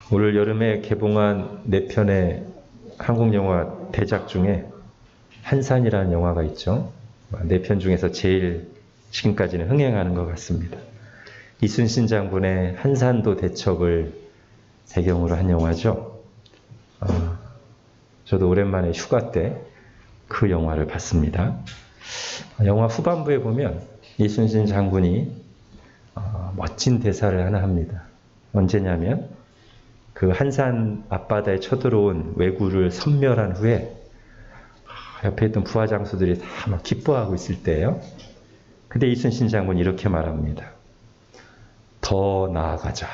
올 여름에 개봉한 4편의 한국 영화 대작 중에 한산이라는 영화가 있죠. 4편 중에서 제일 지금까지는 흥행하는 것 같습니다. 이순신 장군의 한산도 대첩을 배경으로 한 영화죠. 저도 오랜만에 휴가 때 그 영화를 봤습니다. 영화 후반부에 보면 이순신 장군이 멋진 대사를 하나 합니다. 언제냐면 그 한산 앞바다에 쳐들어온 왜구를 섬멸한 후에 옆에 있던 부하 장수들이 다 막 기뻐하고 있을 때예요. 근데 이순신 장군이 이렇게 말합니다. 더 나아가자.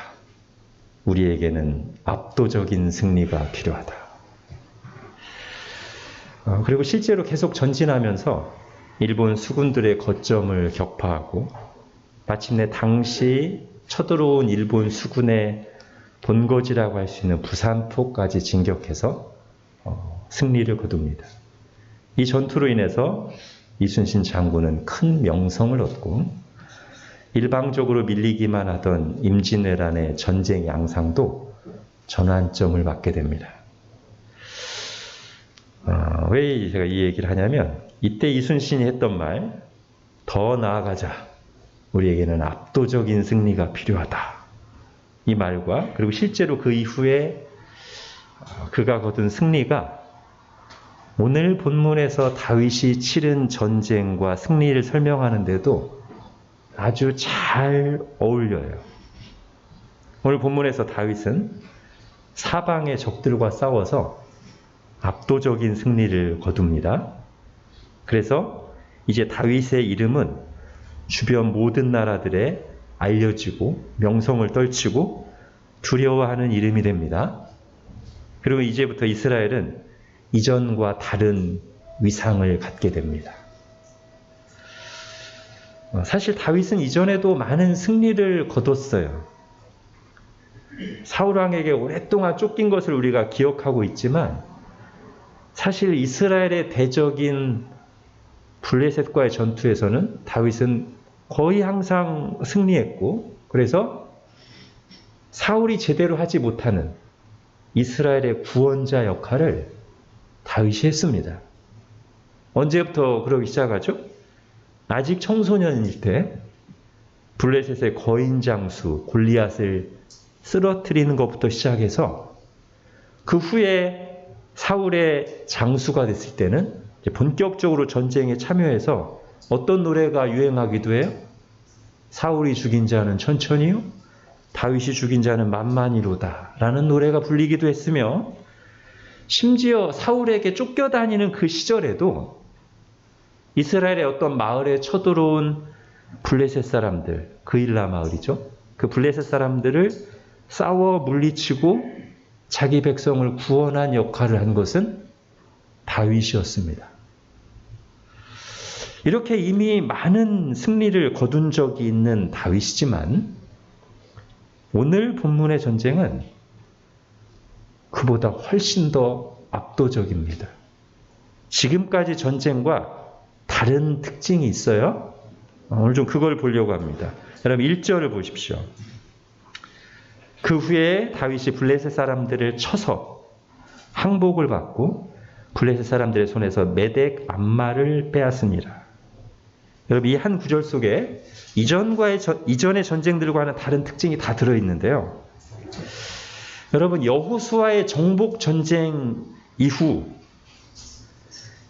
우리에게는 압도적인 승리가 필요하다. 그리고 실제로 계속 전진하면서 일본 수군들의 거점을 격파하고 마침내 당시 쳐들어온 일본 수군의 본거지라고 할 수 있는 부산포까지 진격해서 승리를 거둡니다. 이 전투로 인해서 이순신 장군은 큰 명성을 얻고 일방적으로 밀리기만 하던 임진왜란의 전쟁 양상도 전환점을 맞게 됩니다. 왜 제가 이 얘기를 하냐면 이때 이순신이 했던 말, 더 나아가자. 우리에게는 압도적인 승리가 필요하다. 이 말과 그리고 실제로 그 이후에 그가 거둔 승리가 오늘 본문에서 다윗이 치른 전쟁과 승리를 설명하는데도 아주 잘 어울려요. 오늘 본문에서 다윗은 사방의 적들과 싸워서 압도적인 승리를 거둡니다. 그래서 이제 다윗의 이름은 주변 모든 나라들에 알려지고 명성을 떨치고 두려워하는 이름이 됩니다. 그리고 이제부터 이스라엘은 이전과 다른 위상을 갖게 됩니다. 사실 다윗은 이전에도 많은 승리를 거뒀어요. 사울 왕에게 오랫동안 쫓긴 것을 우리가 기억하고 있지만 사실 이스라엘의 대적인 블레셋과의 전투에서는 다윗은 거의 항상 승리했고 그래서 사울이 제대로 하지 못하는 이스라엘의 구원자 역할을 다윗이 했습니다. 언제부터 그러기 시작하죠? 아직 청소년일 때 블레셋의 거인 장수 골리앗을 쓰러뜨리는 것부터 시작해서 그 후에 사울의 장수가 됐을 때는 본격적으로 전쟁에 참여해서 어떤 노래가 유행하기도 해요? 사울이 죽인 자는 천천히요, 다윗이 죽인 자는 만만히로다 라는 노래가 불리기도 했으며 심지어 사울에게 쫓겨다니는 그 시절에도 이스라엘의 어떤 마을에 쳐들어온 블레셋 사람들, 그일라 마을이죠. 그 블레셋 사람들을 싸워 물리치고 자기 백성을 구원한 역할을 한 것은 다윗이었습니다. 이렇게 이미 많은 승리를 거둔 적이 있는 다윗이지만 오늘 본문의 전쟁은 그보다 훨씬 더 압도적입니다. 지금까지 전쟁과 다른 특징이 있어요. 오늘 좀 그걸 보려고 합니다. 여러분 1절을 보십시오. 그 후에 다윗이 블레셋 사람들을 쳐서 항복을 받고 블레셋 사람들의 손에서 메덱 암마를 빼앗으니라. 여러분 이 한 구절 속에 이전의 전쟁들과는 다른 특징이 다 들어있는데요. 여러분 여호수아의 정복 전쟁 이후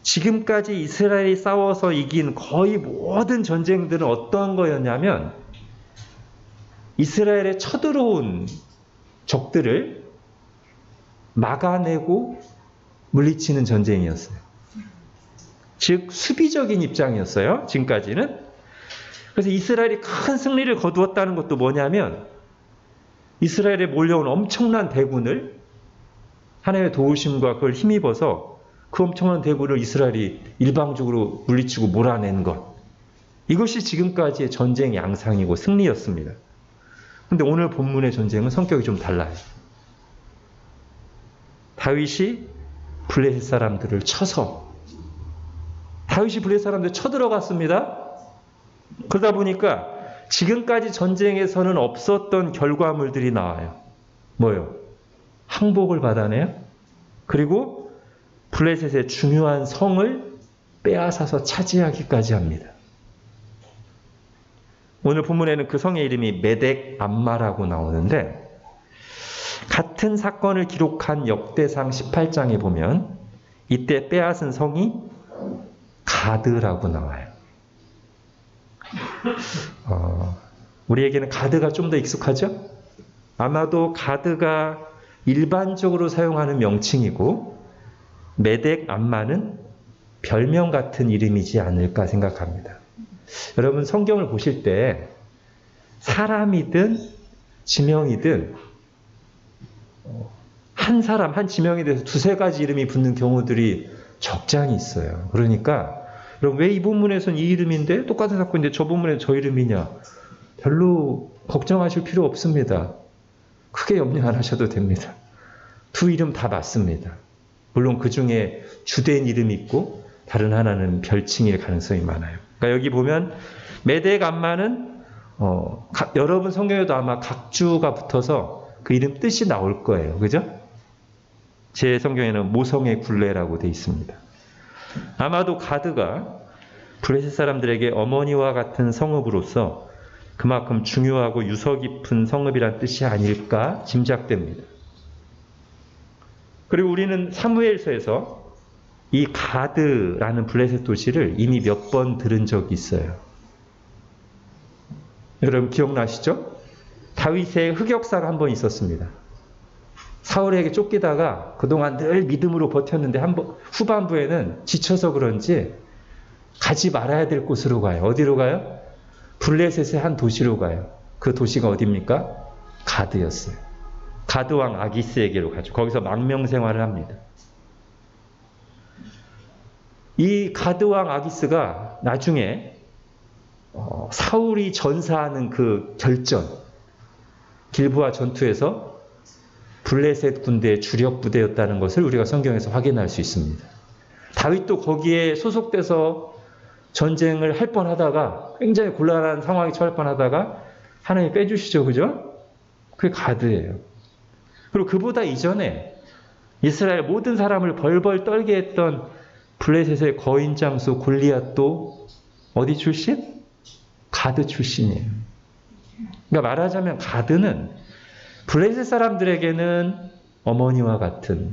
지금까지 이스라엘이 싸워서 이긴 거의 모든 전쟁들은 어떤 거였냐면 이스라엘에 쳐들어온 적들을 막아내고 물리치는 전쟁이었어요. 즉 수비적인 입장이었어요. 지금까지는. 그래서 이스라엘이 큰 승리를 거두었다는 것도 뭐냐면 이스라엘에 몰려온 엄청난 대군을 하나님의 도우심과 그걸 힘입어서 그 엄청난 대군을 이스라엘이 일방적으로 물리치고 몰아낸 것. 이것이 지금까지의 전쟁 양상이고 승리였습니다. 근데 오늘 본문의 전쟁은 성격이 좀 달라요. 다윗이 블레셋 사람들을 쳐서 다윗이 블레셋 사람들 쳐들어갔습니다. 그러다 보니까 지금까지 전쟁에서는 없었던 결과물들이 나와요. 뭐요? 항복을 받아내요. 그리고 블레셋의 중요한 성을 빼앗아서 차지하기까지 합니다. 오늘 본문에는 그 성의 이름이 메덱 암마라고 나오는데, 같은 사건을 기록한 역대상 18장에 보면 이때 빼앗은 성이 가드라고 나와요. 우리에게는 가드가 좀 더 익숙하죠? 아마도 가드가 일반적으로 사용하는 명칭이고 메덱 암마는 별명 같은 이름이지 않을까 생각합니다. 여러분 성경을 보실 때 사람이든 지명이든 한 사람, 한 지명에 대해서 두세 가지 이름이 붙는 경우들이 적잖이 있어요. 그러니까 여러분 왜 이 본문에서는 이 이름인데 똑같은 사건인데 저 본문에는 저 이름이냐? 별로 걱정하실 필요 없습니다. 크게 염려 안 하셔도 됩니다. 두 이름 다 맞습니다. 물론 그 중에 주된 이름이 있고 다른 하나는 별칭일 가능성이 많아요. 그러니까 여기 보면 메덱 암마는 여러분 성경에도 아마 각주가 붙어서 그 이름 뜻이 나올 거예요. 그죠? 제 성경에는 모성의 굴레라고 되어 있습니다. 아마도 가드가 블레셋 사람들에게 어머니와 같은 성읍으로서 그만큼 중요하고 유서 깊은 성읍이란 뜻이 아닐까 짐작됩니다. 그리고 우리는 사무엘서에서 이 가드라는 블레셋 도시를 이미 몇 번 들은 적이 있어요. 여러분 기억나시죠? 다윗의 흑역사가 한 번 있었습니다. 사울에게 쫓기다가 그동안 늘 믿음으로 버텼는데 후반부에는 지쳐서 그런지 가지 말아야 될 곳으로 가요. 어디로 가요? 블레셋의 한 도시로 가요. 그 도시가 어디입니까? 가드였어요. 가드왕 아기스에게로 가죠. 거기서 망명 생활을 합니다. 이 가드왕 아기스가 나중에 사울이 전사하는 그 결전, 길보아 전투에서 블레셋 군대의 주력 부대였다는 것을 우리가 성경에서 확인할 수 있습니다. 다윗도 거기에 소속돼서 전쟁을 할 뻔하다가 굉장히 곤란한 상황에 처할 뻔하다가 하나님이 빼주시죠. 그죠? 그게 가드예요. 그리고 그보다 이전에 이스라엘 모든 사람을 벌벌 떨게 했던 블레셋의 거인 장수 골리앗도 어디 출신? 가드 출신이에요. 그러니까 말하자면 가드는 블레셋 사람들에게는 어머니와 같은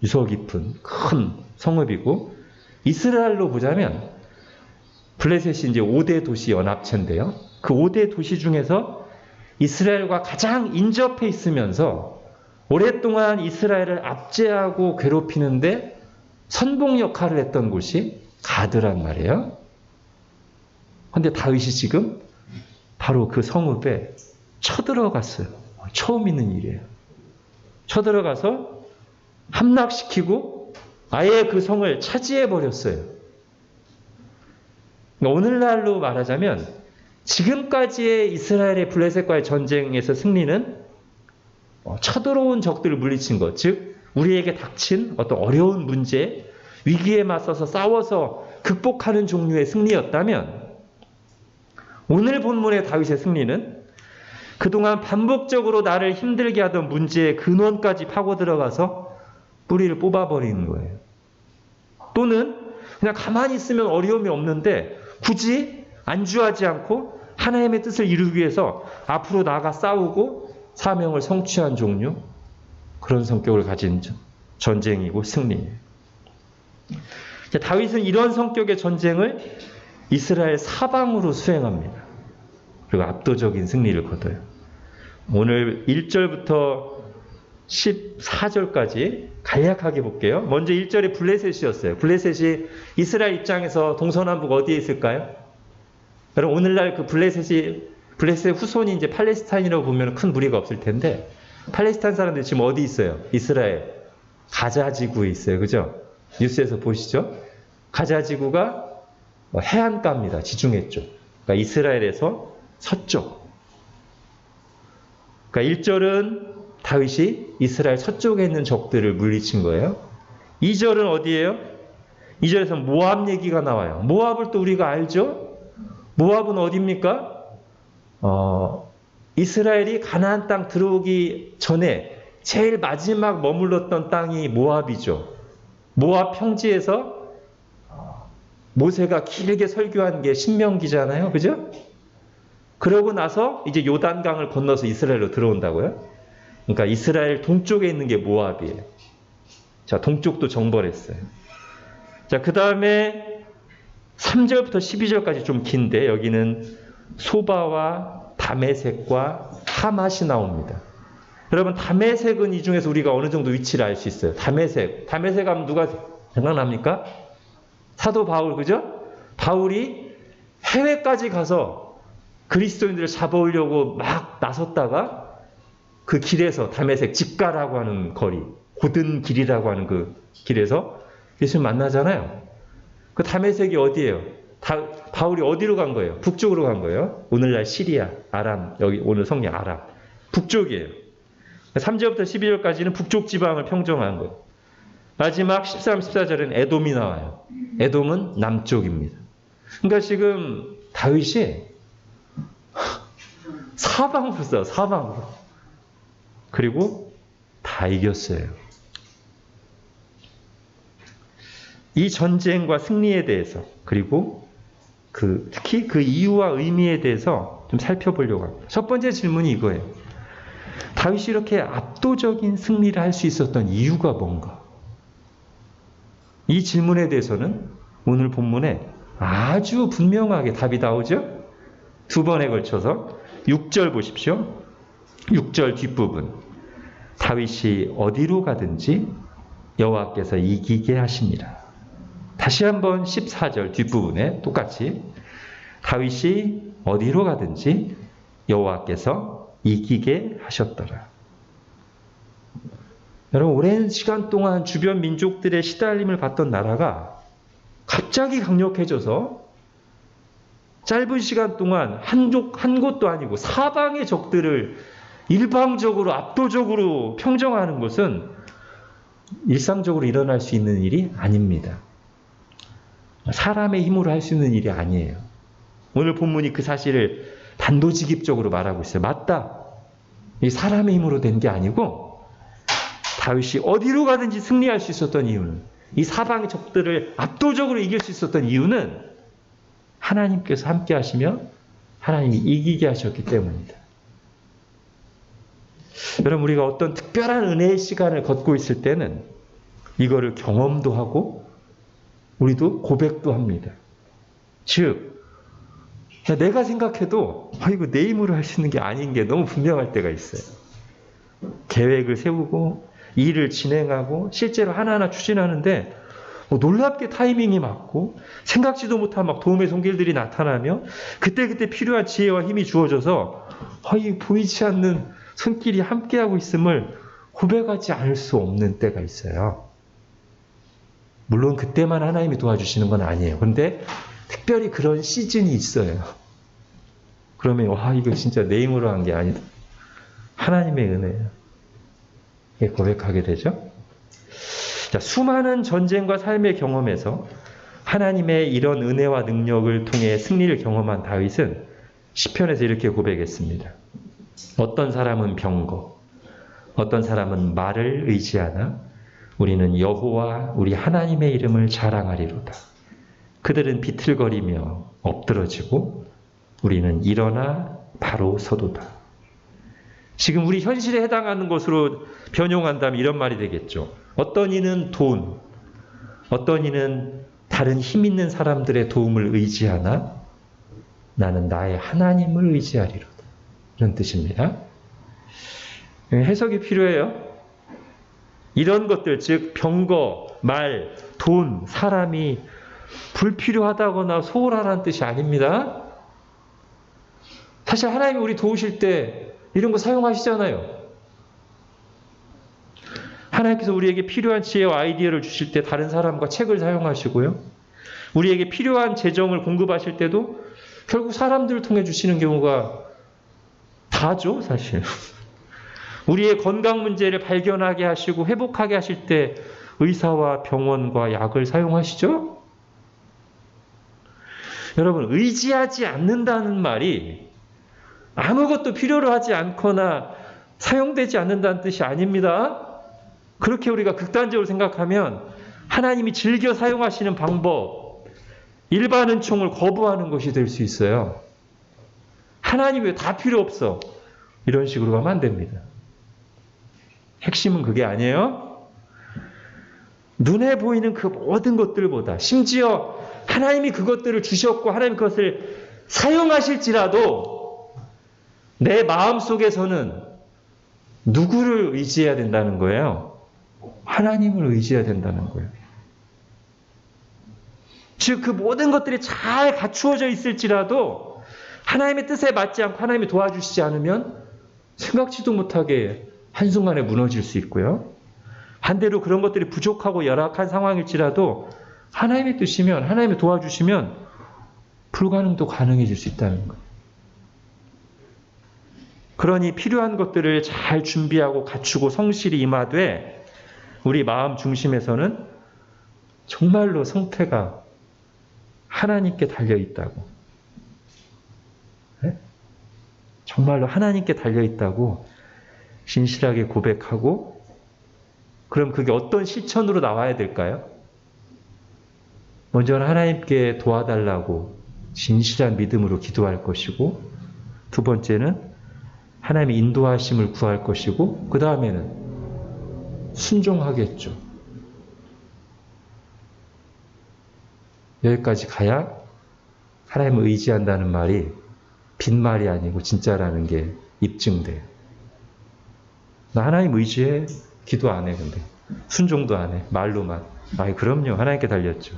유서 깊은 큰 성읍이고, 이스라엘로 보자면 블레셋이 이제 5대 도시 연합체인데요. 그 5대 도시 중에서 이스라엘과 가장 인접해 있으면서 오랫동안 이스라엘을 압제하고 괴롭히는데 선봉 역할을 했던 곳이 가드란 말이에요. 그런데 다윗이 지금 바로 그 성읍에 쳐들어갔어요. 처음 있는 일이에요. 쳐들어가서 함락시키고 아예 그 성을 차지해버렸어요. 그러니까 오늘날로 말하자면 지금까지의 이스라엘의 블레셋과의 전쟁에서 승리는 쳐들어온 적들을 물리친 것, 즉 우리에게 닥친 어떤 어려운 문제, 위기에 맞서서 싸워서 극복하는 종류의 승리였다면, 오늘 본문의 다윗의 승리는 그동안 반복적으로 나를 힘들게 하던 문제의 근원까지 파고 들어가서 뿌리를 뽑아버리는 거예요. 또는 그냥 가만히 있으면 어려움이 없는데 굳이 안주하지 않고 하나님의 뜻을 이루기 위해서 앞으로 나아가 싸우고 사명을 성취한 종류, 그런 성격을 가진 전쟁이고 승리예요. 다윗은 이런 성격의 전쟁을 이스라엘 사방으로 수행합니다. 그리고 압도적인 승리를 거둬요. 오늘 1절부터 14절까지 간략하게 볼게요. 먼저 1절에 블레셋이었어요. 블레셋이 이스라엘 입장에서 동서남북 어디에 있을까요? 여러분 오늘날 그 블레셋의 후손이 이제 팔레스타인이라고 보면 큰 무리가 없을 텐데, 팔레스타인 사람들이 지금 어디 있어요? 이스라엘 가자 지구에 있어요. 그죠? 뉴스에서 보시죠? 가자 지구가 해안가입니다. 지중해 쪽. 그러니까 이스라엘에서 서쪽. 그러니까 1절은 다윗이 이스라엘 서쪽에 있는 적들을 물리친 거예요. 2절은 어디예요? 2절에서 모압 얘기가 나와요. 모압을 또 우리가 알죠? 모압은 어디입니까? 이스라엘이 가나안 땅 들어오기 전에 제일 마지막 머물렀던 땅이 모압이죠. 모압 평지에서 모세가 길게 설교한 게 신명기잖아요. 그죠? 그러고 나서 이제 요단강을 건너서 이스라엘로 들어온다고요. 그러니까 이스라엘 동쪽에 있는 게 모압이에요. 자, 동쪽도 정벌했어요. 자, 그 다음에 3절부터 12절까지 좀 긴데 여기는 소바와 다메섹과 하맛이 나옵니다. 여러분, 다메섹은 이 중에서 우리가 어느 정도 위치를 알 수 있어요. 다메섹 하면 누가 생각납니까? 사도 바울, 그죠? 바울이 해외까지 가서 그리스도인들을 잡아오려고 막 나섰다가 그 길에서 다메섹 집가라고 하는 거리, 고든 길이라고 하는 그 길에서 예수님 만나잖아요. 그 다메섹이 어디예요? 바울이 어디로 간 거예요? 북쪽으로 간 거예요. 오늘날 시리아, 아람, 여기 오늘 성경 아람. 북쪽이에요. 3절부터 12절까지는 북쪽 지방을 평정한 거예요. 마지막 13, 14절은 에돔이 나와요. 에돔은 남쪽입니다. 그러니까 지금 다윗이 사방으로 써요. 사방으로. 그리고 다 이겼어요. 이 전쟁과 승리에 대해서, 그리고 특히 그 이유와 의미에 대해서 좀 살펴보려고 합니다. 첫 번째 질문이 이거예요. 다윗이 이렇게 압도적인 승리를 할 수 있었던 이유가 뭔가? 이 질문에 대해서는 오늘 본문에 아주 분명하게 답이 나오죠? 두 번에 걸쳐서 6절 보십시오. 6절 뒷부분. 다윗이 어디로 가든지 여호와께서 이기게 하십니다. 다시 한번 14절 뒷부분에 똑같이 다윗이 어디로 가든지 여호와께서 이기게 하셨더라. 여러분, 오랜 시간 동안 주변 민족들의 시달림을 받던 나라가 갑자기 강력해져서 짧은 시간 동안 한 곳도 아니고 사방의 적들을 일방적으로 압도적으로 평정하는 것은 일상적으로 일어날 수 있는 일이 아닙니다. 사람의 힘으로 할 수 있는 일이 아니에요. 오늘 본문이 그 사실을 단도직입적으로 말하고 있어요. 맞다. 이 사람의 힘으로 된 게 아니고 다윗이 어디로 가든지 승리할 수 있었던 이유는, 이 사방의 적들을 압도적으로 이길 수 있었던 이유는 하나님께서 함께 하시며 하나님이 이기게 하셨기 때문입니다. 여러분, 우리가 어떤 특별한 은혜의 시간을 걷고 있을 때는 이거를 경험도 하고 우리도 고백도 합니다. 즉, 내가 생각해도 이거 내 힘으로 할 수 있는 게 아닌 게 너무 분명할 때가 있어요. 계획을 세우고 일을 진행하고 실제로 하나하나 추진하는데 놀랍게 타이밍이 맞고 생각지도 못한 막 도움의 손길들이 나타나며 그때 필요한 지혜와 힘이 주어져서 이 보이지 않는 손길이 함께하고 있음을 고백하지 않을 수 없는 때가 있어요. 물론 그때만 하나님이 도와주시는 건 아니에요. 그런데 특별히 그런 시즌이 있어요. 그러면 이거 진짜 내 힘으로 한 게 아니다. 하나님의 은혜예요. 고백하게 되죠. 자, 수많은 전쟁과 삶의 경험에서 하나님의 이런 은혜와 능력을 통해 승리를 경험한 다윗은 시편에서 이렇게 고백했습니다. 어떤 사람은 병거, 어떤 사람은 말을 의지하나 우리는 여호와 우리 하나님의 이름을 자랑하리로다. 그들은 비틀거리며 엎드러지고 우리는 일어나 바로 서도다. 지금 우리 현실에 해당하는 것으로 변용한다면 이런 말이 되겠죠. 어떤 이는 돈, 어떤 이는 다른 힘 있는 사람들의 도움을 의지하나 나는 나의 하나님을 의지하리로다. 이런 뜻입니다. 해석이 필요해요. 이런 것들, 즉 병거, 말, 돈, 사람이 불필요하다거나 소홀하라는 뜻이 아닙니다. 사실 하나님이 우리 도우실 때 이런 거 사용하시잖아요. 하나님께서 우리에게 필요한 지혜와 아이디어를 주실 때 다른 사람과 책을 사용하시고요. 우리에게 필요한 재정을 공급하실 때도 결국 사람들을 통해 주시는 경우가 다죠, 사실. 우리의 건강 문제를 발견하게 하시고 회복하게 하실 때 의사와 병원과 약을 사용하시죠? 여러분, 의지하지 않는다는 말이 아무것도 필요로 하지 않거나 사용되지 않는다는 뜻이 아닙니다. 그렇게 우리가 극단적으로 생각하면 하나님이 즐겨 사용하시는 방법, 일반 은총을 거부하는 것이 될 수 있어요. 하나님 왜 다 필요 없어? 이런 식으로 가면 안 됩니다. 핵심은 그게 아니에요. 눈에 보이는 그 모든 것들보다, 심지어 하나님이 그것들을 주셨고 하나님 그것을 사용하실지라도 내 마음속에서는 누구를 의지해야 된다는 거예요? 하나님을 의지해야 된다는 거예요. 즉 그 모든 것들이 잘 갖추어져 있을지라도 하나님의 뜻에 맞지 않고 하나님이 도와주시지 않으면 생각지도 못하게 한순간에 무너질 수 있고요. 반대로 그런 것들이 부족하고 열악한 상황일지라도 하나님의 뜻이면, 하나님이 도와주시면 불가능도 가능해질 수 있다는 거예요. 그러니 필요한 것들을 잘 준비하고 갖추고 성실히 임하되 우리 마음 중심에서는 정말로 성패가 하나님께 달려있다고. 네? 정말로 하나님께 달려있다고 진실하게 고백하고, 그럼 그게 어떤 실천으로 나와야 될까요? 먼저는 하나님께 도와달라고 진실한 믿음으로 기도할 것이고, 두 번째는 하나님의 인도하심을 구할 것이고, 그 다음에는 순종하겠죠. 여기까지 가야 하나님을 의지한다는 말이 빈말이 아니고 진짜라는 게 입증돼요. 나 하나님 의지해? 기도 안 해, 근데. 순종도 안 해. 말로만. 아이, 그럼요. 하나님께 달렸죠.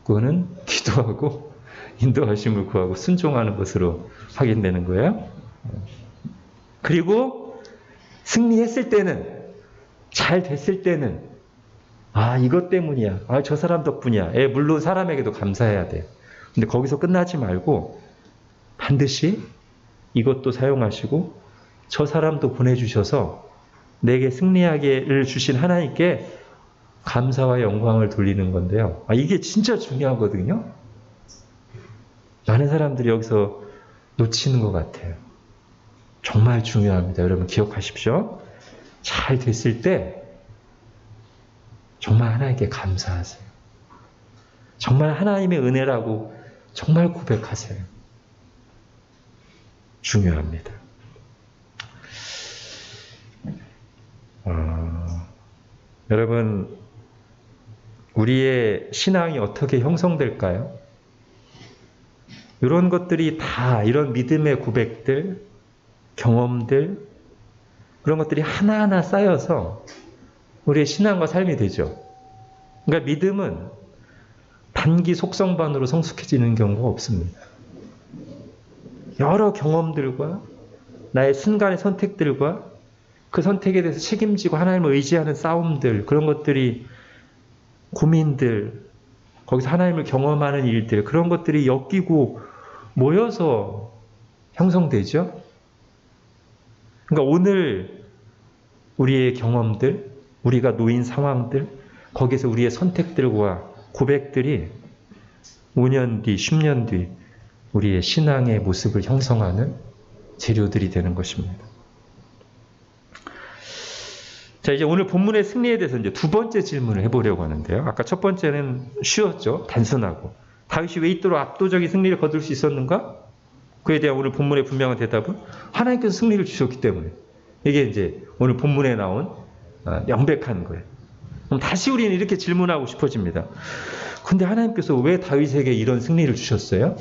그거는 기도하고 인도하심을 구하고 순종하는 것으로 확인되는 거예요. 그리고 승리했을 때는, 잘 됐을 때는, 아, 이것 때문이야. 아, 저 사람 덕분이야. 예, 물론 사람에게도 감사해야 돼. 근데 거기서 끝나지 말고 반드시 이것도 사용하시고 저 사람도 보내주셔서 내게 승리하게를 주신 하나님께 감사와 영광을 돌리는 건데요. 아, 이게 진짜 중요하거든요. 많은 사람들이 여기서 놓치는 것 같아요. 정말 중요합니다. 여러분 기억하십시오. 잘 됐을 때 정말 하나님께 감사하세요. 정말 하나님의 은혜라고 정말 고백하세요. 중요합니다. 여러분, 우리의 신앙이 어떻게 형성될까요? 이런 것들이 다, 이런 믿음의 고백들, 경험들, 그런 것들이 하나하나 쌓여서 우리의 신앙과 삶이 되죠. 그러니까 믿음은 단기 속성반으로 성숙해지는 경우가 없습니다. 여러 경험들과 나의 순간의 선택들과 그 선택에 대해서 책임지고 하나님을 의지하는 싸움들, 그런 것들이, 고민들, 거기서 하나님을 경험하는 일들, 그런 것들이 엮이고 모여서 형성되죠. 그러니까 오늘 우리의 경험들, 우리가 놓인 상황들, 거기서 우리의 선택들과 고백들이 5년 뒤, 10년 뒤 우리의 신앙의 모습을 형성하는 재료들이 되는 것입니다. 자, 이제 오늘 본문의 승리에 대해서 이제 두 번째 질문을 해보려고 하는데요. 아까 첫 번째는 쉬웠죠. 단순하고. 다윗이 왜 이토록 압도적인 승리를 거둘 수 있었는가? 그에 대한 오늘 본문의 분명한 대답은 하나님께서 승리를 주셨기 때문에. 이게 이제 오늘 본문에 나온 명백한 거예요. 그럼 다시 우리는 이렇게 질문하고 싶어집니다. 근데 하나님께서 왜 다윗에게 이런 승리를 주셨어요?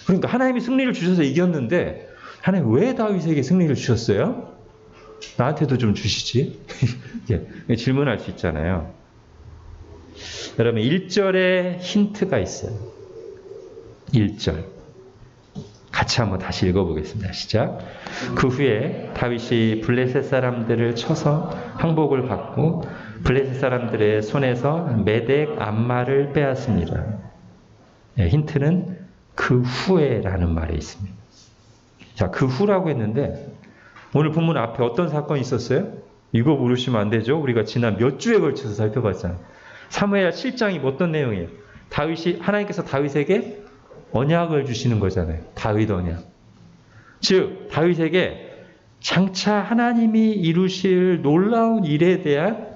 그러니까 하나님이 승리를 주셔서 이겼는데 하나님 왜 다윗에게 승리를 주셨어요? 나한테도 좀 주시지. 예, 질문할 수 있잖아요. 여러분 1절에 힌트가 있어요. 1절. 같이 한번 다시 읽어보겠습니다. 시작. 그 후에 다윗이 블레셋 사람들을 쳐서 항복을 받고 블레셋 사람들의 손에서 메덱 암마를 빼앗습니다. 네, 힌트는 그 후에라는 말에 있습니다. 자, 그 후라고 했는데 오늘 본문 앞에 어떤 사건이 있었어요? 이거 모르시면 안 되죠. 우리가 지난 몇 주에 걸쳐서 살펴봤잖아요. 사무엘 7장이 어떤 내용이에요? 하나님께서 다윗에게 언약을 주시는 거잖아요. 다윗 언약. 즉 다윗에게 장차 하나님이 이루실 놀라운 일에 대한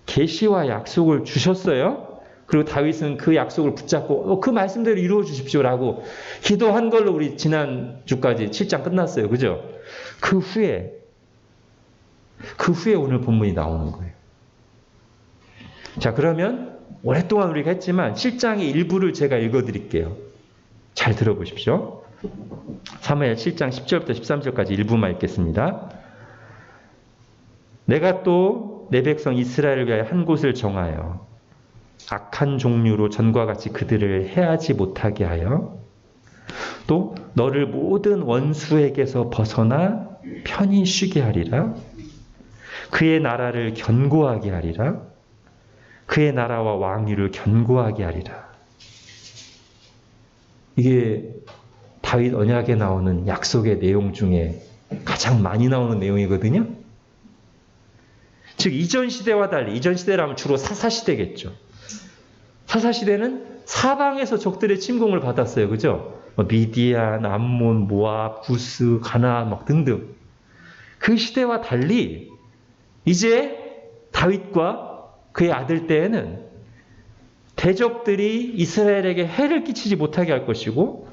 계시와 약속을 주셨어요. 그리고 다윗은 그 약속을 붙잡고 그 말씀대로 이루어 주십시오라고 기도한 걸로 우리 지난주까지 7장 끝났어요. 그죠? 그 후에 오늘 본문이 나오는 거예요. 자, 그러면 오랫동안 우리가 했지만 7장의 일부를 제가 읽어드릴게요. 잘 들어보십시오. 사무엘 7장 10절부터 13절까지 일부만 읽겠습니다. 내가 또 내 백성 이스라엘을 위하여 한 곳을 정하여 악한 종류로 전과 같이 그들을 해하지 못하게 하여 또 너를 모든 원수에게서 벗어나 편히 쉬게 하리라. 그의 나라를 견고하게 하리라. 그의 나라와 왕위를 견고하게 하리라. 이게 다윗 언약에 나오는 약속의 내용 중에 가장 많이 나오는 내용이거든요. 즉 이전 시대와 달리, 이전 시대라면 주로 사사시대겠죠. 사사시대는 사방에서 적들의 침공을 받았어요. 그죠? 미디안, 암몬, 모압, 구스, 가나안 막 등등. 그 시대와 달리 이제 다윗과 그의 아들 때에는 대적들이 이스라엘에게 해를 끼치지 못하게 할 것이고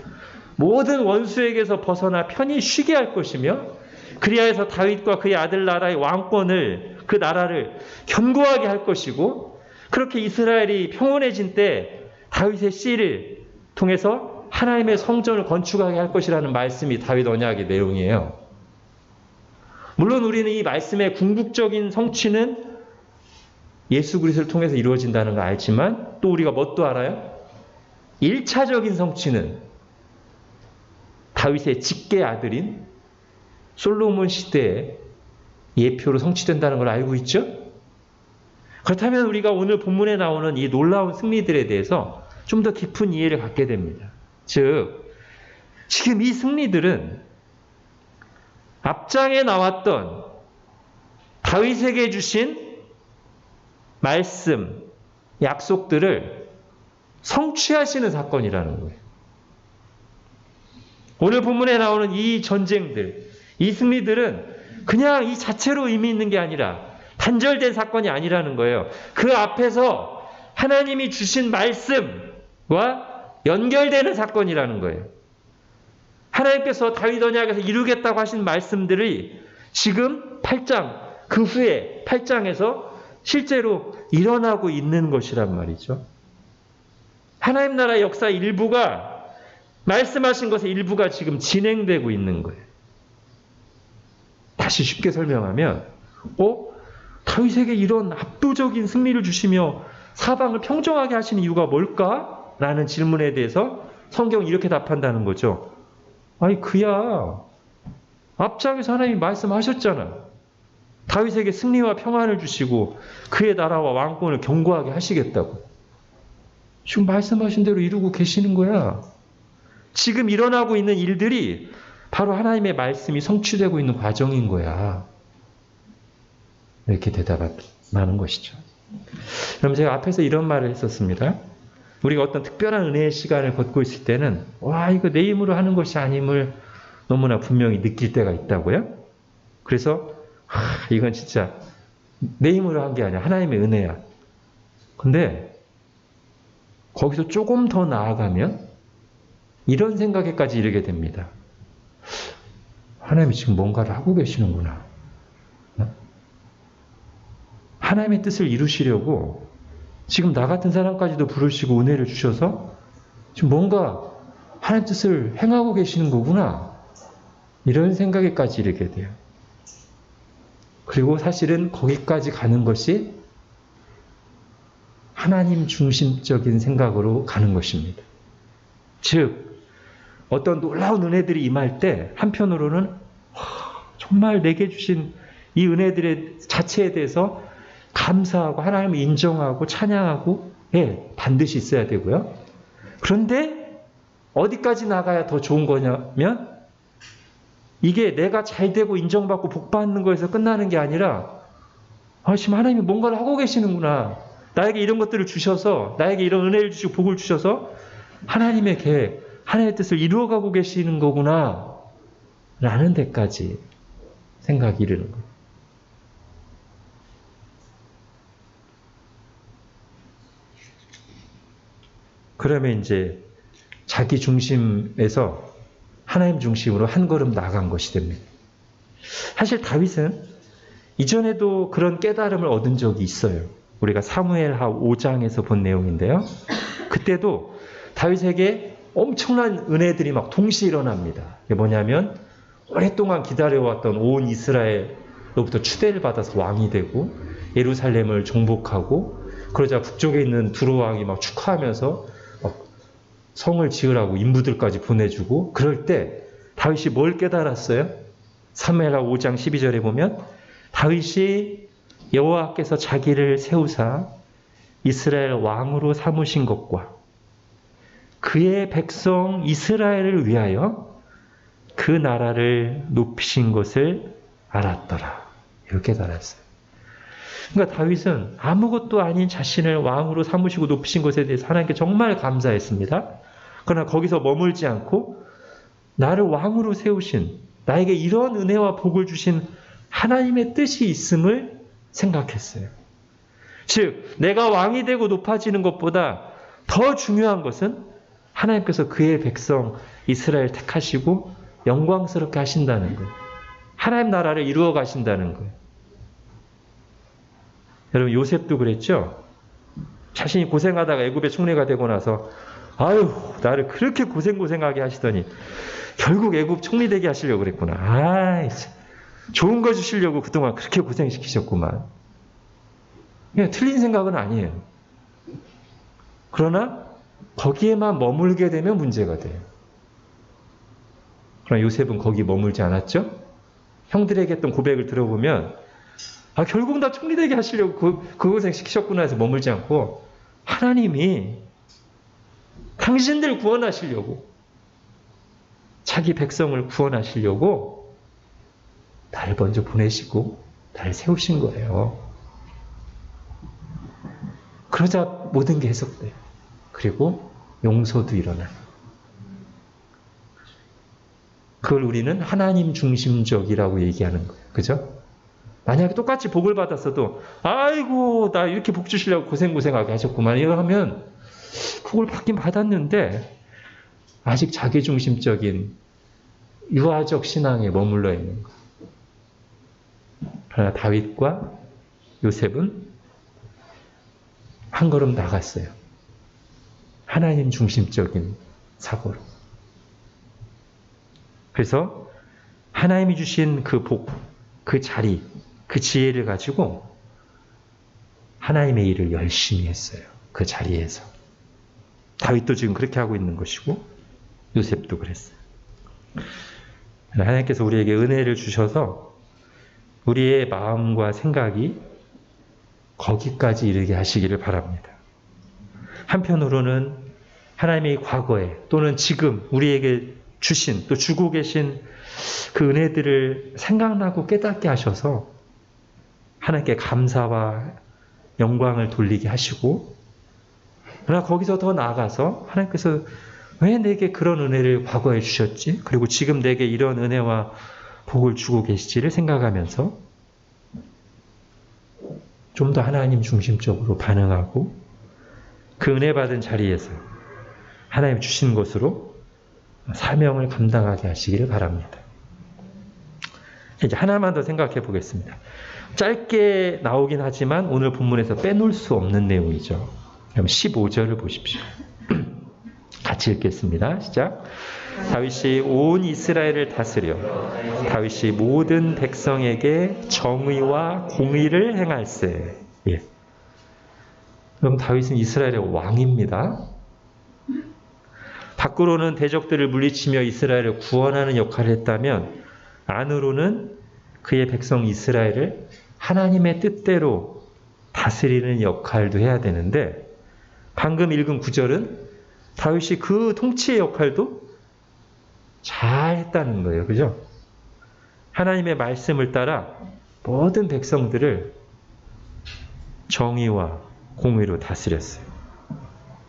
모든 원수에게서 벗어나 편히 쉬게 할 것이며 그리하여서 다윗과 그의 아들 나라의 왕권을 그 나라를 견고하게 할 것이고 그렇게 이스라엘이 평온해진 때 다윗의 씨를 통해서 하나님의 성전을 건축하게 할 것이라는 말씀이 다윗 언약의 내용이에요. 물론 우리는 이 말씀의 궁극적인 성취는 예수 그리스도를 통해서 이루어진다는 걸 알지만 또 우리가 뭣도 알아요? 1차적인 성취는 다윗의 직계 아들인 솔로몬 시대에 예표로 성취된다는 걸 알고 있죠? 그렇다면 우리가 오늘 본문에 나오는 이 놀라운 승리들에 대해서 좀 더 깊은 이해를 갖게 됩니다. 즉, 지금 이 승리들은 앞장에 나왔던 다윗에게 주신 말씀, 약속들을 성취하시는 사건이라는 거예요. 오늘 본문에 나오는 이 전쟁들, 이 승리들은 그냥 이 자체로 의미 있는 게 아니라 단절된 사건이 아니라는 거예요. 그 앞에서 하나님이 주신 말씀과 연결되는 사건이라는 거예요. 하나님께서 다윗 언약에서 이루겠다고 하신 말씀들이 지금 8장, 그 후에 8장에서 실제로 일어나고 있는 것이란 말이죠. 하나님 나라의 역사 일부가 말씀하신 것의 일부가 지금 진행되고 있는 거예요. 다시 쉽게 설명하면 다윗에게 이런 압도적인 승리를 주시며 사방을 평정하게 하시는 이유가 뭘까? 라는 질문에 대해서 성경은 이렇게 답한다는 거죠. 아니 그야 앞장에서 하나님이 말씀하셨잖아. 다윗에게 승리와 평안을 주시고 그의 나라와 왕권을 견고하게 하시겠다고. 지금 말씀하신 대로 이루고 계시는 거야. 지금 일어나고 있는 일들이 바로 하나님의 말씀이 성취되고 있는 과정인 거야. 이렇게 대답하는 것이죠. 그럼 제가 앞에서 이런 말을 했었습니다. 우리가 어떤 특별한 은혜의 시간을 걷고 있을 때는 이거 내 힘으로 하는 것이 아님을 너무나 분명히 느낄 때가 있다고요. 그래서 이건 진짜 내 힘으로 한 게 아니야. 하나님의 은혜야. 근데 거기서 조금 더 나아가면 이런 생각에까지 이르게 됩니다. 하나님이 지금 뭔가를 하고 계시는구나. 하나님의 뜻을 이루시려고 지금 나 같은 사람까지도 부르시고 은혜를 주셔서 지금 뭔가 하나님 뜻을 행하고 계시는 거구나. 이런 생각에까지 이르게 돼요. 그리고 사실은 거기까지 가는 것이 하나님 중심적인 생각으로 가는 것입니다. 즉 어떤 놀라운 은혜들이 임할 때 한편으로는 정말 내게 주신 이 은혜들의 자체에 대해서 감사하고 하나님을 인정하고 찬양하고 반드시 있어야 되고요. 그런데 어디까지 나가야 더 좋은 거냐면 이게 내가 잘 되고 인정받고 복받는 거에서 끝나는 게 아니라 지금 하나님이 뭔가를 하고 계시는구나. 나에게 이런 것들을 주셔서 나에게 이런 은혜를 주시고 복을 주셔서 하나님의 계획, 하나님의 뜻을 이루어가고 계시는 거구나 라는 데까지 생각이 이르는 거예요. 그러면 이제 자기 중심에서 하나님 중심으로 한 걸음 나아간 것이 됩니다. 사실 다윗은 이전에도 그런 깨달음을 얻은 적이 있어요. 우리가 사무엘하 5장에서 본 내용인데요. 그때도 다윗에게 엄청난 은혜들이 막 동시에 일어납니다. 이게 뭐냐면 오랫동안 기다려왔던 온 이스라엘로부터 추대를 받아서 왕이 되고 예루살렘을 정복하고 그러자 북쪽에 있는 두로 왕이 막 축하하면서 막 성을 지으라고 인부들까지 보내주고 그럴 때 다윗이 뭘 깨달았어요? 사무엘하 5장 12절에 보면 다윗이 여호와께서 자기를 세우사 이스라엘 왕으로 삼으신 것과 그의 백성 이스라엘을 위하여 그 나라를 높이신 것을 알았더라. 이렇게 깨달았어요. 그러니까 다윗은 아무것도 아닌 자신을 왕으로 삼으시고 높이신 것에 대해서 하나님께 정말 감사했습니다. 그러나 거기서 머물지 않고 나를 왕으로 세우신, 나에게 이런 은혜와 복을 주신 하나님의 뜻이 있음을 생각했어요. 즉 내가 왕이 되고 높아지는 것보다 더 중요한 것은 하나님께서 그의 백성 이스라엘 택하시고 영광스럽게 하신다는 거예요. 하나님 나라를 이루어 가신다는 거예요. 여러분 요셉도 그랬죠? 자신이 고생하다가 애굽의 총리가 되고 나서 아유 나를 그렇게 고생하게 하시더니 결국 애굽 총리 되게 하시려고 그랬구나. 아이 좋은 거 주시려고 그동안 그렇게 고생시키셨구만. 그냥 틀린 생각은 아니에요. 그러나 거기에만 머물게 되면 문제가 돼요. 그러나 요셉은 거기 머물지 않았죠? 형들에게 했던 고백을 들어보면 아 결국 나 총리 되게 하시려고 그 고생 시키셨구나 해서 머물지 않고 하나님이 당신들 구원하시려고 자기 백성을 구원하시려고 나를 먼저 보내시고 나를 세우신 거예요. 그러자 모든 게 해석돼요. 그리고 용서도 일어나요. 그걸 우리는 하나님 중심적이라고 얘기하는 거예요. 그죠? 만약에 똑같이 복을 받았어도 아이고 나 이렇게 복 주시려고 고생하게 하셨구만 이거 하면 복을 받긴 받았는데 아직 자기중심적인 유아적 신앙에 머물러 있는 거예요. 그러나 다윗과 요셉은 한 걸음 나갔어요. 하나님 중심적인 사고로. 그래서 하나님이 주신 그 복, 그 자리, 그 지혜를 가지고 하나님의 일을 열심히 했어요. 그 자리에서. 다윗도 지금 그렇게 하고 있는 것이고 요셉도 그랬어요. 하나님께서 우리에게 은혜를 주셔서 우리의 마음과 생각이 거기까지 이르게 하시기를 바랍니다. 한편으로는 하나님이 과거에 또는 지금 우리에게 주신 또 주고 계신 그 은혜들을 생각나고 깨닫게 하셔서 하나님께 감사와 영광을 돌리게 하시고 그러나 거기서 더 나아가서 하나님께서 왜 내게 그런 은혜를 과거에 주셨지? 그리고 지금 내게 이런 은혜와 복을 주고 계시지를 생각하면서 좀 더 하나님 중심적으로 반응하고 그 은혜 받은 자리에서 하나님 주신 것으로 사명을 감당하게 하시기를 바랍니다. 이제 하나만 더 생각해 보겠습니다. 짧게 나오긴 하지만 오늘 본문에서 빼놓을 수 없는 내용이죠. 그럼 15절을 보십시오. 같이 읽겠습니다. 시작. 다윗이 온 이스라엘을 다스려 다윗이 모든 백성에게 정의와 공의를 행할세. 예. 그럼 다윗은 이스라엘의 왕입니다. 밖으로는 대적들을 물리치며 이스라엘을 구원하는 역할을 했다면 안으로는 그의 백성 이스라엘을 하나님의 뜻대로 다스리는 역할도 해야 되는데 방금 읽은 구절은 다윗이 그 통치의 역할도 잘 했다는 거예요. 그죠? 하나님의 말씀을 따라 모든 백성들을 정의와 공의로 다스렸어요.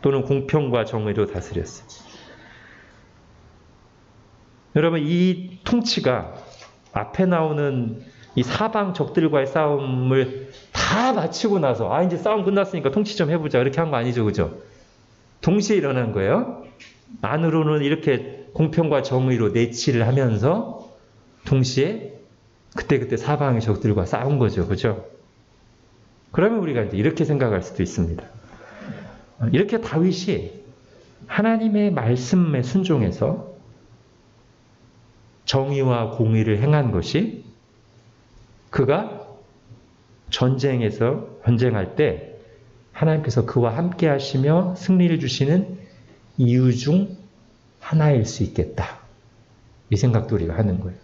또는 공평과 정의로 다스렸어요. 여러분 이 통치가 앞에 나오는 이 사방 적들과의 싸움을 다 마치고 나서 이제 싸움 끝났으니까 통치 좀 해보자 이렇게 한 거 아니죠, 그죠? 동시에 일어난 거예요. 안으로는 이렇게 공평과 정의로 내치를 하면서 동시에 그때 사방의 적들과 싸운 거죠, 그죠? 그러면 우리가 이제 이렇게 생각할 수도 있습니다. 이렇게 다윗이 하나님의 말씀에 순종해서 정의와 공의를 행한 것이 그가 전쟁할 때 하나님께서 그와 함께 하시며 승리를 주시는 이유 중 하나일 수 있겠다. 이 생각도 우리가 하는 거예요.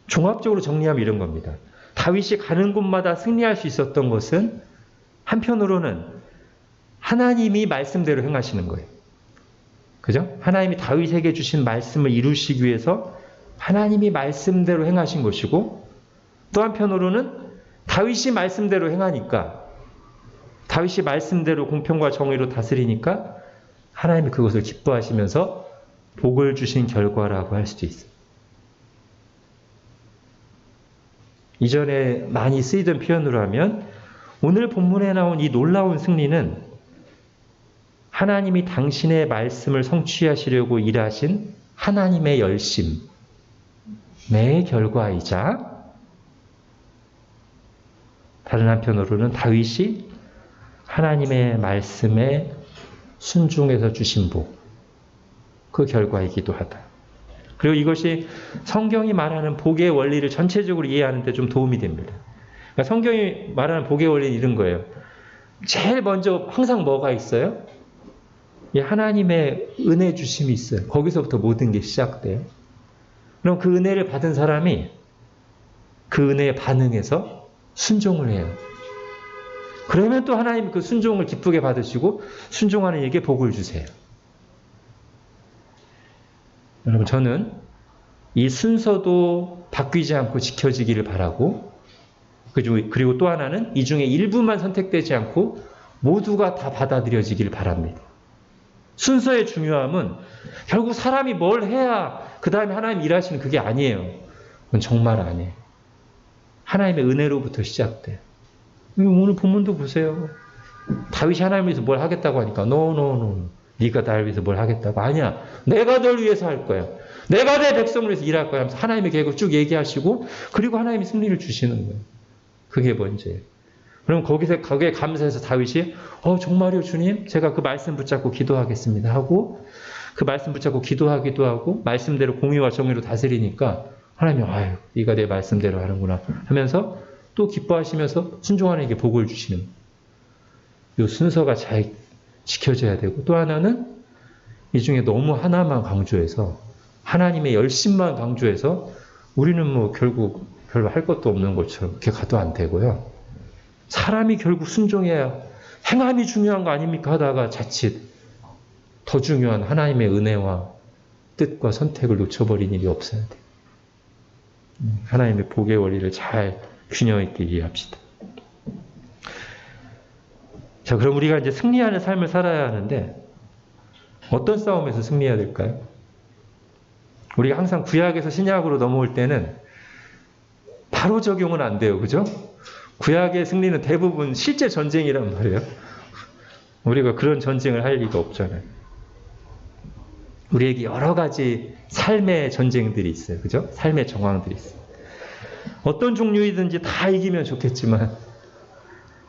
종합적으로 정리하면 이런 겁니다. 다윗이 가는 곳마다 승리할 수 있었던 것은 한편으로는 하나님이 말씀대로 행하시는 거예요. 그죠? 하나님이 다윗에게 주신 말씀을 이루시기 위해서 하나님이 말씀대로 행하신 것이고, 또 한편으로는 다윗이 말씀대로 행하니까, 다윗이 말씀대로 공평과 정의로 다스리니까 하나님이 그것을 기뻐하시면서 복을 주신 결과라고 할 수도 있어요. 이전에 많이 쓰이던 표현으로 하면 오늘 본문에 나온 이 놀라운 승리는 하나님이 당신의 말씀을 성취하시려고 일하신 하나님의 열심의 결과이자, 다른 한편으로는 다윗이 하나님의 말씀에 순종해서 주신 복, 그 결과이기도 하다. 그리고 이것이 성경이 말하는 복의 원리를 전체적으로 이해하는 데 좀 도움이 됩니다. 그러니까 성경이 말하는 복의 원리는 이런 거예요. 제일 먼저 항상 뭐가 있어요? 하나님의 은혜 주심이 있어요. 거기서부터 모든 게 시작돼요. 그럼 그 은혜를 받은 사람이 그 은혜에 반응해서 순종을 해요. 그러면 또 하나님 그 순종을 기쁘게 받으시고 순종하는 이에게 복을 주세요. 여러분, 저는 이 순서도 바뀌지 않고 지켜지기를 바라고, 그리고 또 하나는 이 중에 일부만 선택되지 않고 모두가 다 받아들여지기를 바랍니다. 순서의 중요함은 결국 사람이 뭘 해야 그 다음에 하나님 일하시는 그게 아니에요. 그건 정말 아니에요. 하나님의 은혜로부터 시작돼요. 오늘 본문도 보세요. 다윗이 하나님 위해서 뭘 하겠다고 하니까 노. 네가 나를 위해서 뭘 하겠다고. 아니야. 내가 널 위해서 할 거야. 내가 내 백성을 위해서 일할 거야 하면서 하나님의 계획을 쭉 얘기하시고, 그리고 하나님이 승리를 주시는 거예요. 그게 번째예요. 그럼 거기에 감사해서 다윗이 정말요 주님, 제가 그 말씀 붙잡고 기도하겠습니다 하고, 그 말씀 붙잡고 기도하기도 하고 말씀대로 공의와 정의로 다스리니까 하나님이 네가 내 말씀대로 하는구나 하면서 또 기뻐하시면서 순종하는 에게 복을 주시는, 이 순서가 잘 지켜져야 되고, 또 하나는 이 중에 너무 하나만 강조해서 하나님의 열심만 강조해서 우리는 결국 별로 할 것도 없는 것처럼 그렇게 가도 안 되고요. 사람이 결국 순종해야 행함이 중요한 거 아닙니까 하다가 자칫 더 중요한 하나님의 은혜와 뜻과 선택을 놓쳐버린 일이 없어야 돼요. 하나님의 복의 원리를 잘 균형 있게 이해합시다. 자, 그럼 우리가 이제 승리하는 삶을 살아야 하는데 어떤 싸움에서 승리해야 될까요? 우리가 항상 구약에서 신약으로 넘어올 때는 바로 적용은 안 돼요. 그죠? 구약의 승리는 대부분 실제 전쟁이란 말이에요. 우리가 그런 전쟁을 할 리가 없잖아요. 우리에게 여러 가지 삶의 전쟁들이 있어요. 그죠? 삶의 정황들이 있어요. 어떤 종류이든지 다 이기면 좋겠지만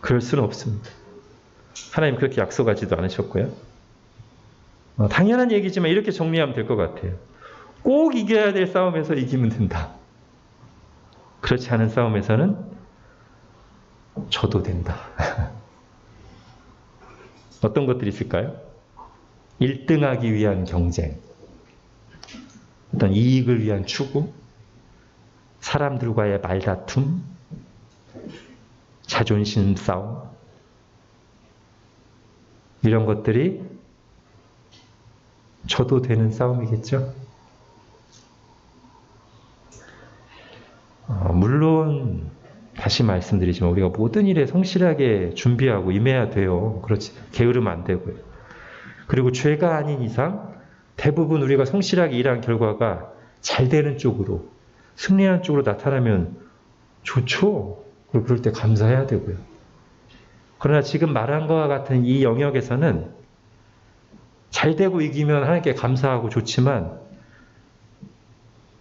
그럴 수는 없습니다. 하나님 그렇게 약속하지도 않으셨고요. 당연한 얘기지만 이렇게 정리하면 될 것 같아요. 꼭 이겨야 될 싸움에서 이기면 된다. 그렇지 않은 싸움에서는 져도 된다. 어떤 것들이 있을까요? 1등하기 위한 경쟁, 어떤 이익을 위한 추구, 사람들과의 말다툼, 자존심 싸움, 이런 것들이 져도 되는 싸움이겠죠? 물론 다시 말씀드리지만 우리가 모든 일에 성실하게 준비하고 임해야 돼요. 그렇지, 게으르면 안 되고요. 그리고 죄가 아닌 이상 대부분 우리가 성실하게 일한 결과가 잘 되는 쪽으로, 승리하는 쪽으로 나타나면 좋죠. 그리고 그럴 때 감사해야 되고요. 그러나 지금 말한 것과 같은 이 영역에서는 잘 되고 이기면 하나님께 감사하고 좋지만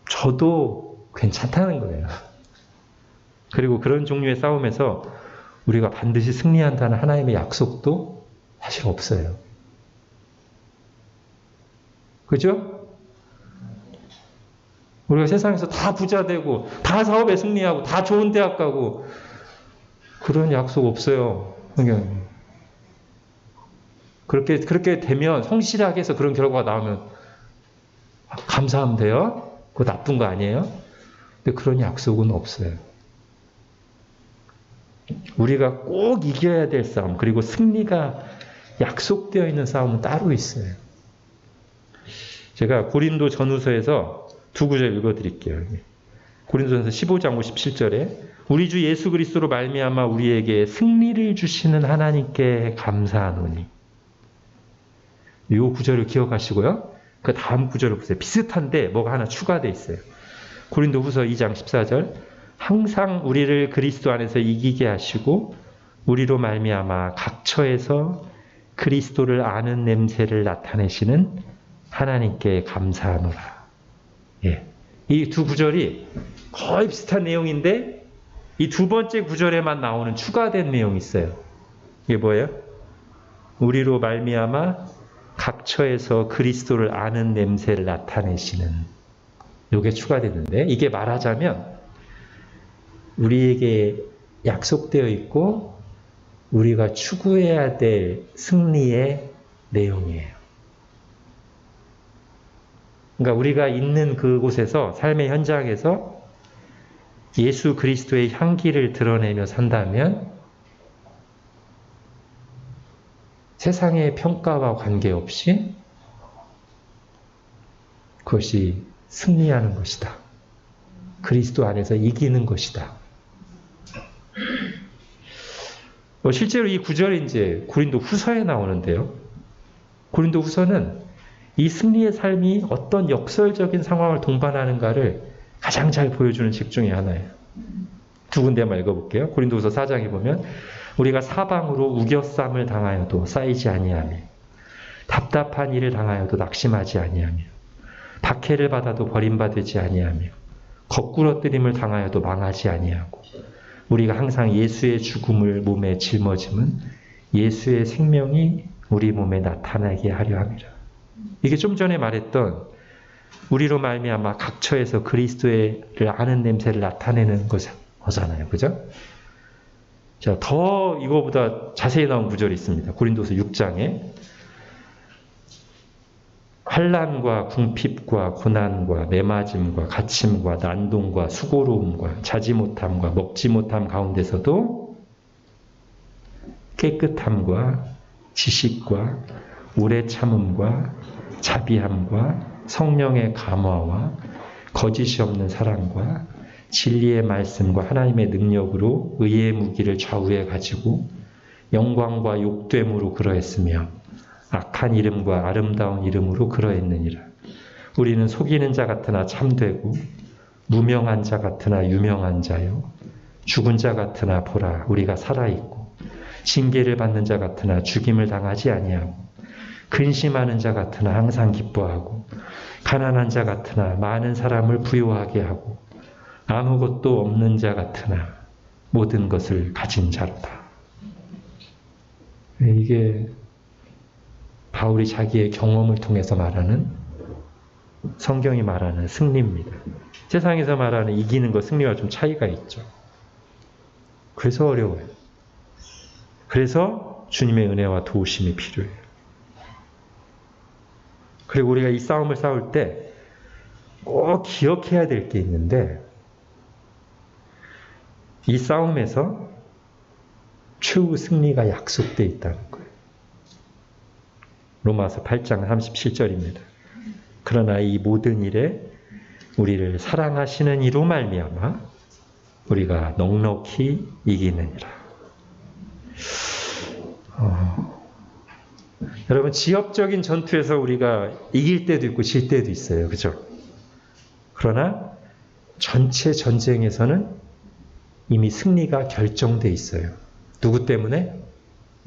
저도 괜찮다는 거예요. 그리고 그런 종류의 싸움에서 우리가 반드시 승리한다는 하나님의 약속도 사실 없어요. 그죠? 우리가 세상에서 다 부자 되고 다 사업에 승리하고 다 좋은 대학 가고 그런 약속 없어요. 그냥 그렇게 되면 성실하게 해서 그런 결과가 나오면 감사하면 돼요. 그거 나쁜 거 아니에요? 근데 그런 약속은 없어요. 우리가 꼭 이겨야 될 싸움, 그리고 승리가 약속되어 있는 싸움은 따로 있어요. 제가 고린도 전후서에서 두 구절 읽어드릴게요. 고린도전서 15장 57절에 우리 주 예수 그리스도로 말미암아 우리에게 승리를 주시는 하나님께 감사하노니. 이 구절을 기억하시고요. 그 다음 구절을 보세요. 비슷한데 뭐가 하나 추가되어 있어요. 고린도후서 2장 14절 항상 우리를 그리스도 안에서 이기게 하시고 우리로 말미암아 각처에서 그리스도를 아는 냄새를 나타내시는 하나님께 감사하노라. 예. 이 두 구절이 거의 비슷한 내용인데 이 두 번째 구절에만 나오는 추가된 내용이 있어요. 이게 뭐예요? 우리로 말미암아 각처에서 그리스도를 아는 냄새를 나타내시는, 이게 추가되는데, 이게 말하자면 우리에게 약속되어 있고 우리가 추구해야 될 승리의 내용이에요. 그러니까 우리가 있는 그곳에서, 삶의 현장에서 예수 그리스도의 향기를 드러내며 산다면 세상의 평가와 관계없이 그것이 승리하는 것이다. 그리스도 안에서 이기는 것이다. 실제로 이 구절이 이제 고린도 후서에 나오는데요. 고린도 후서는 이 승리의 삶이 어떤 역설적인 상황을 동반하는가를 가장 잘 보여주는 책 중에 하나예요. 두 군데만 읽어볼게요. 고린도후서 4장에 보면 우리가 사방으로 우겨쌈을 당하여도 쌓이지 아니하며 답답한 일을 당하여도 낙심하지 아니하며 박해를 받아도 버림받지 아니하며 거꾸러뜨림을 당하여도 망하지 아니하고 우리가 항상 예수의 죽음을 몸에 짊어짐은 예수의 생명이 우리 몸에 나타나게 하려 함이라. 이게 좀 전에 말했던 우리로 말미암아 각처에서 그리스도를 아는 냄새를 나타내는 거잖아요. 그죠? 자, 더 이거보다 자세히 나온 구절이 있습니다. 고린도서 6장에 환난과 궁핍과 고난과 매맞음과 갇힘과 난동과 수고로움과 자지 못함과 먹지 못함 가운데서도 깨끗함과 지식과 오래 참음과 자비함과 성령의 감화와 거짓이 없는 사랑과 진리의 말씀과 하나님의 능력으로 의의 무기를 좌우에 가지고 영광과 욕됨으로 그러했으며 악한 이름과 아름다운 이름으로 그러했느니라. 우리는 속이는 자 같으나 참되고 무명한 자 같으나 유명한 자요 죽은 자 같으나 보라 우리가 살아있고 징계를 받는 자 같으나 죽임을 당하지 아니하고 근심하는 자 같으나 항상 기뻐하고 가난한 자 같으나 많은 사람을 부유하게 하고 아무것도 없는 자 같으나 모든 것을 가진 자로다. 이게 바울이 자기의 경험을 통해서 말하는, 성경이 말하는 승리입니다. 세상에서 말하는 이기는 것, 승리와 좀 차이가 있죠. 그래서 어려워요. 그래서 주님의 은혜와 도우심이 필요해요. 그리고 우리가 이 싸움을 싸울 때 꼭 기억해야 될 게 있는데, 이 싸움에서 최후 승리가 약속되어 있다는 거예요. 로마서 8장 37절입니다. 그러나 이 모든 일에 우리를 사랑하시는 이로 말미암아 우리가 넉넉히 이기느니라. 여러분, 지역적인 전투에서 우리가 이길 때도 있고 질 때도 있어요. 그죠? 그러나 전체 전쟁에서는 이미 승리가 결정돼 있어요. 누구 때문에?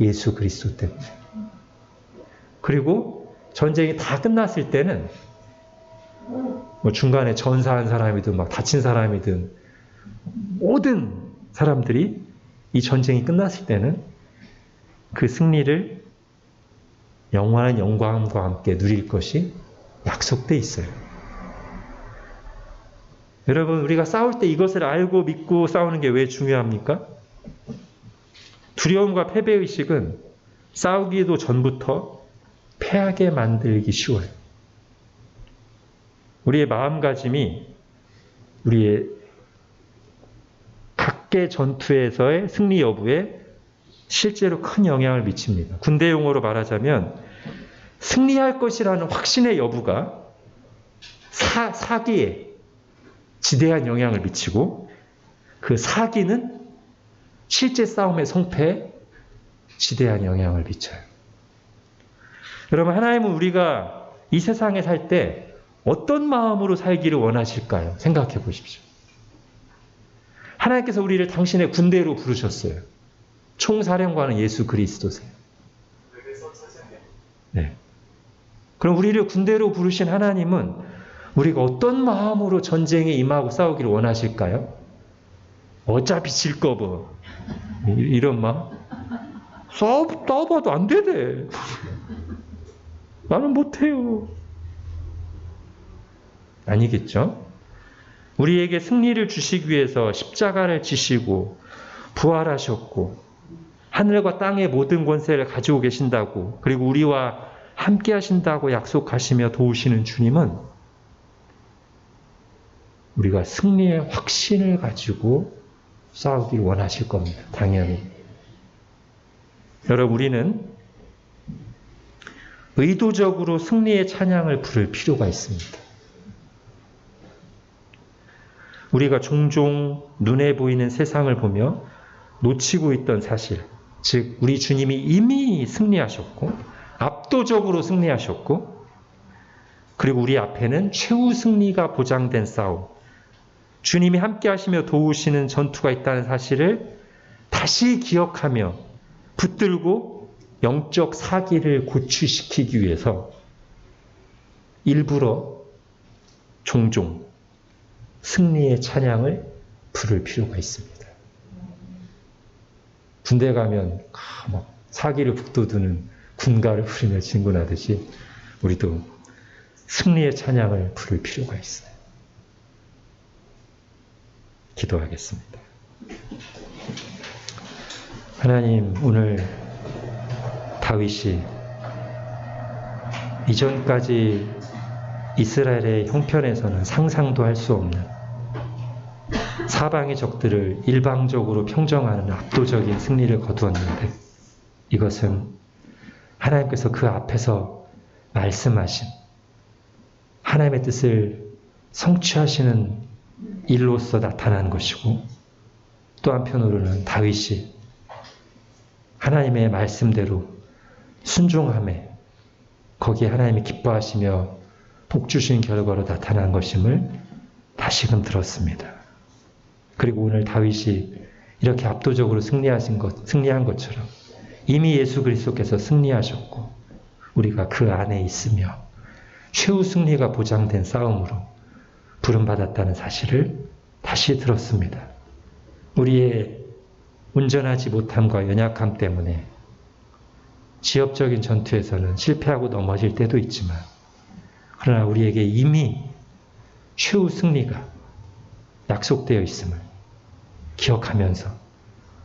예수 그리스도 때문에. 그리고 전쟁이 다 끝났을 때는 뭐 중간에 전사한 사람이든 막 다친 사람이든 모든 사람들이 이 전쟁이 끝났을 때는 그 승리를 영원한 영광과 함께 누릴 것이 약속돼 있어요. 여러분, 우리가 싸울 때 이것을 알고 믿고 싸우는 게 왜 중요합니까? 두려움과 패배의식은 싸우기도 전부터 패하게 만들기 쉬워요. 우리의 마음가짐이 우리의 각계 전투에서의 승리 여부에 실제로 큰 영향을 미칩니다. 군대 용어로 말하자면 승리할 것이라는 확신의 여부가 사기에 지대한 영향을 미치고 그 사기는 실제 싸움의 성패에 지대한 영향을 미쳐요. 여러분, 하나님은 우리가 이 세상에 살 때 어떤 마음으로 살기를 원하실까요? 생각해 보십시오. 하나님께서 우리를 당신의 군대로 부르셨어요. 총사령관은 예수 그리스도세요. 네. 그럼 우리를 군대로 부르신 하나님은 우리가 어떤 마음으로 전쟁에 임하고 싸우기를 원하실까요? 어차피 질 거 뭐. 이런 마음? 싸워봐도 안 되대. 나는 못해요. 아니겠죠? 우리에게 승리를 주시기 위해서 십자가를 지시고 부활하셨고 하늘과 땅의 모든 권세를 가지고 계신다고, 그리고 우리와 함께 하신다고 약속하시며 도우시는 주님은 우리가 승리의 확신을 가지고 싸우기를 원하실 겁니다. 당연히. 여러분, 우리는 의도적으로 승리의 찬양을 부를 필요가 있습니다. 우리가 종종 눈에 보이는 세상을 보며 놓치고 있던 사실, 즉 우리 주님이 이미 승리하셨고 압도적으로 승리하셨고, 그리고 우리 앞에는 최후 승리가 보장된 싸움, 주님이 함께 하시며 도우시는 전투가 있다는 사실을 다시 기억하며 붙들고 영적 사기를 고취시키기 위해서 일부러 종종 승리의 찬양을 부를 필요가 있습니다. 군대 가면 막 사기를 북돋우는 군가를 부리며 진군하듯이 우리도 승리의 찬양을 부를 필요가 있어요. 기도하겠습니다. 하나님, 오늘 다윗이 이전까지 이스라엘의 형편에서는 상상도 할 수 없는 사방의 적들을 일방적으로 평정하는 압도적인 승리를 거두었는데, 이것은 하나님께서 그 앞에서 말씀하신 하나님의 뜻을 성취하시는 일로서 나타난 것이고, 또 한편으로는 다윗이 하나님의 말씀대로 순종함에 거기에 하나님이 기뻐하시며 복 주신 결과로 나타난 것임을 다시금 들었습니다. 그리고 오늘 다윗이 이렇게 압도적으로 승리한 것처럼 이미 예수 그리스도께서 승리하셨고 우리가 그 안에 있으며 최후 승리가 보장된 싸움으로 부름받았다는 사실을 다시 들었습니다. 우리의 온전하지 못함과 연약함 때문에 지역적인 전투에서는 실패하고 넘어질 때도 있지만, 그러나 우리에게 이미 최후 승리가 약속되어 있음을 기억하면서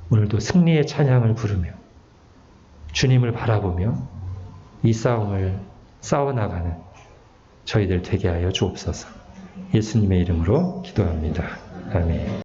오늘도 승리의 찬양을 부르며 주님을 바라보며 이 싸움을 싸워나가는 저희들 되게 하여 주옵소서. 예수님의 이름으로 기도합니다. 아멘.